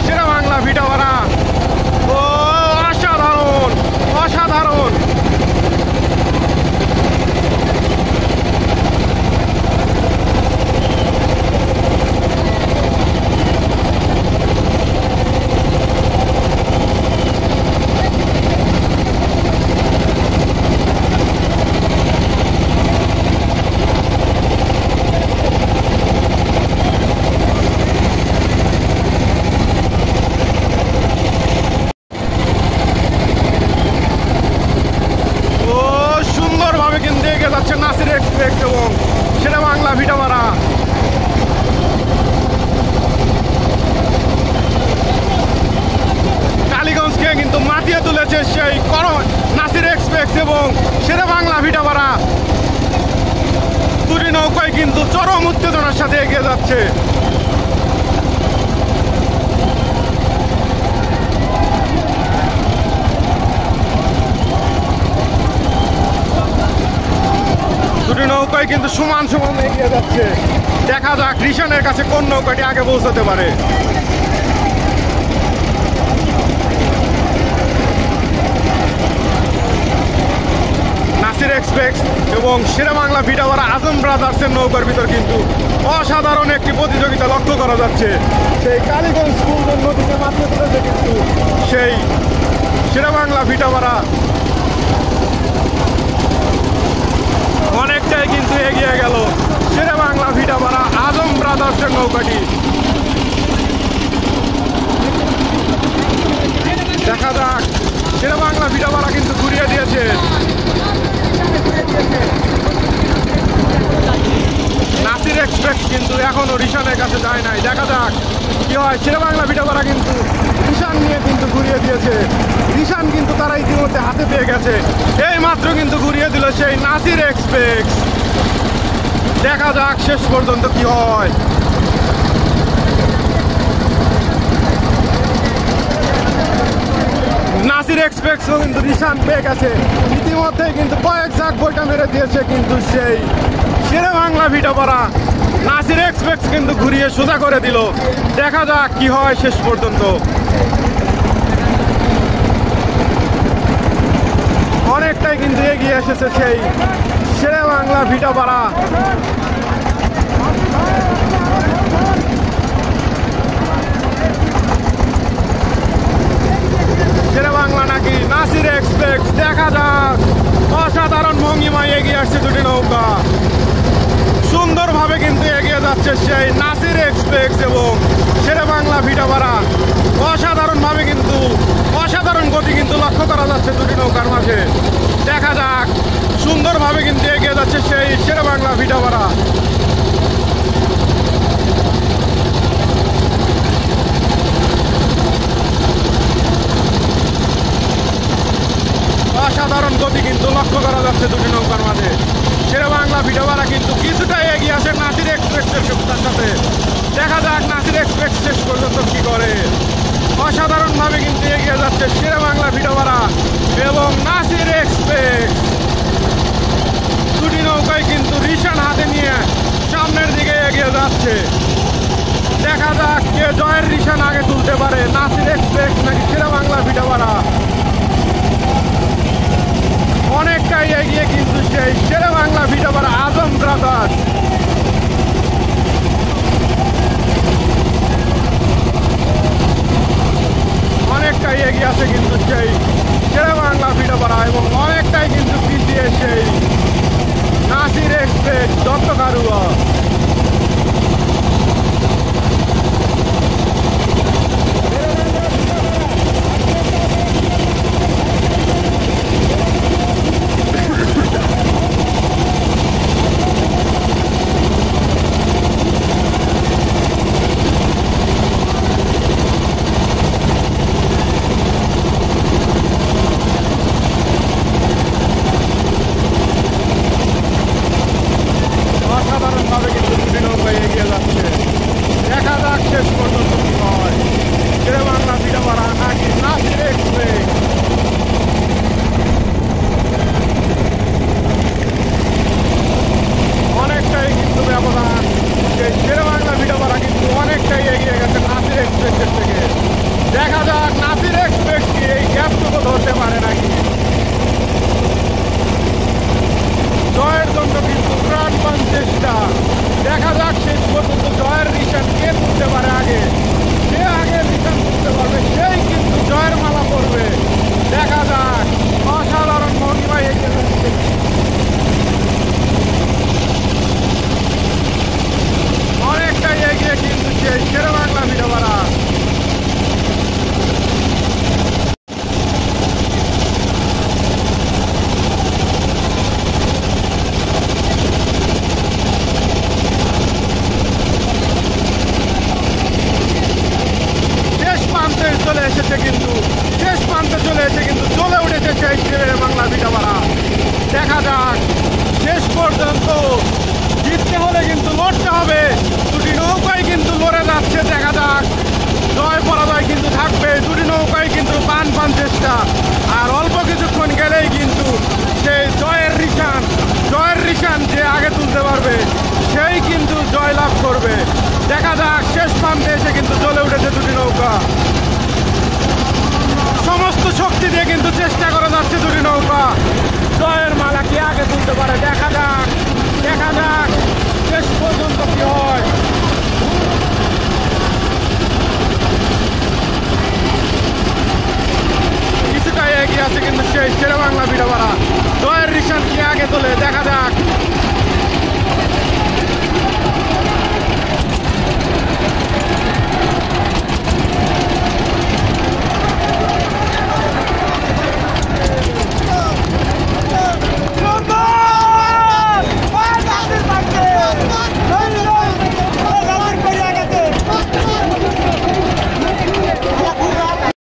শেরে বাংলা ভিটাপাড়া। ও অসাধারণ অসাধারণ। নাসির এক্সপ্রেস এবং শেরে বাংলা ভিটাপাড়া। কালীগঞ্জকে কিন্তু মাতিয়ে তুলেছে সেই নাসির এক্সপ্রেস এবং শেরে বাংলা ভিটাপাড়া। দুটি নৌকায় কিন্তু চরম উত্তেজনার সাথে এগিয়ে যাচ্ছে। দুটি নৌকায় কিন্তু সমান সমান এগিয়ে যাচ্ছে। দেখা যাক রিশানের কাছে কোন নৌকাটি আগে পৌঁছাতে পারে। নাসির এক্সপ্রেস এবং শেরে বাংলা ভিটাপাড়া আজম ব্রাদার্সের নৌকার ভিতর কিন্তু অসাধারণ একটি প্রতিযোগিতা লক্ষ্য করা যাচ্ছে। সেই কালীগঞ্জ সুন্দর নদীকে মাতিয়ে তুলেছে কিন্তু সেই শেরে বাংলা ভিটাপাড়া। অনেকটাই কিন্তু এগিয়ে গেল শেরে বাংলা ভিটাপাড়া আজম ব্রাদার্সের নৌকাটি। দেখা যাক শেরে বাংলা ভিটাপাড়া কিন্তু ঘুরিয়ে দিয়েছে। নাসির এক্সপ্রেস কিন্তু এখনো রিশানের কাছে যায় নাই। দেখা যাক কি হয়। শেরে বাংলা ভিটাপাড়া কিন্তু রিশান নিয়ে কিন্তু ঘুরিয়ে দিয়েছে। রিশান কিন্তু তারা ইতিমধ্যে হাতে পেয়ে গেছে। এই মাত্র কিন্তু ঘুরিয়ে দিল সেই নাসির এক্সপ্রেস। দেখা যাক শেষ পর্যন্ত কি হয়। নাসির এক্সপ্রেসও কিন্তু রিশান পেয়ে গেছে। ইতিমধ্যে কিন্তু কয়েক ঝাঁক বইটা মেরে দিয়েছে কিন্তু সেই শেরে বাংলা ভিটাপাড়া। নাসির এক্সপ্রেস কিন্তু ঘুরিয়ে সোজা করে দিল। দেখা যাক কি হয় শেষ পর্যন্ত। অনেকটাই কিন্তু এগিয়ে এসেছে সেই শেরে বাংলা ভিটাপাড়া। শেরে বাংলা নাকি নাসির এক্সপ্রেস। দেখা যাক অসাধারণ ভঙ্গিমায় এগিয়ে আসছে দুটি নৌকা। সুন্দরভাবে কিন্তু এগিয়ে যাচ্ছে সেই নাসির এক্সপ্রেস এবং শেরে বাংলা ভিটাপাড়া। অসাধারণভাবে কিন্তু অসাধারণ গতি কিন্তু লক্ষ্য করা যাচ্ছে দুটি নৌকার মাঝে। দেখা যাক সুন্দরভাবে কিন্তু এগিয়ে যাচ্ছে সেই শেরে বাংলা ভিটাপাড়া। অসাধারণ গতি কিন্তু লক্ষ্য করা যাচ্ছে দুটি নৌকার মাঝে। শেরে বাংলা ভিটাপাড়া কিন্তু কিছুটা এগিয়ে আসে নাসির এক্সপ্রেসের সাথে। দেখা যাক নাসির এক্সপ্রেস শেষ পর্যন্ত কি করে। অসাধারণভাবে কিন্তু এগিয়ে যাচ্ছে শেরে বাংলা ভিটাপাড়া এবং নাসির এক্সপ্রেস। দুটি নৌকায় কিন্তু রিশান হাতে নিয়ে সামনের দিকে এগিয়ে যাচ্ছে। দেখা যাক কে জয়ের রিশান আগে তুলতে পারে, নাসির এক্সপ্রেস নাকি শেরে বাংলা ভিটাপাড়া। অনেকটাই এগিয়ে কিন্তু সেই শেরে বাংলা ভিটাপাড়া আজম ব্রাদার্স। অনেকটাই এগিয়ে আছে কিন্তু সেই শেরে বাংলা ভিটাপাড়া এবং অনেকটাই কিন্তু পিছিয়ে সেই নাসির এক্সপ্রেস দত্তকারুয়া। নৌকা। সমস্ত শক্তি দিয়ে কিন্তু চেষ্টা করে যাচ্ছে দুটি নৌকা। জয়ের মালা কি আগে তুলতে পারে? দেখা যাক শেষ পর্যন্ত কি হয়।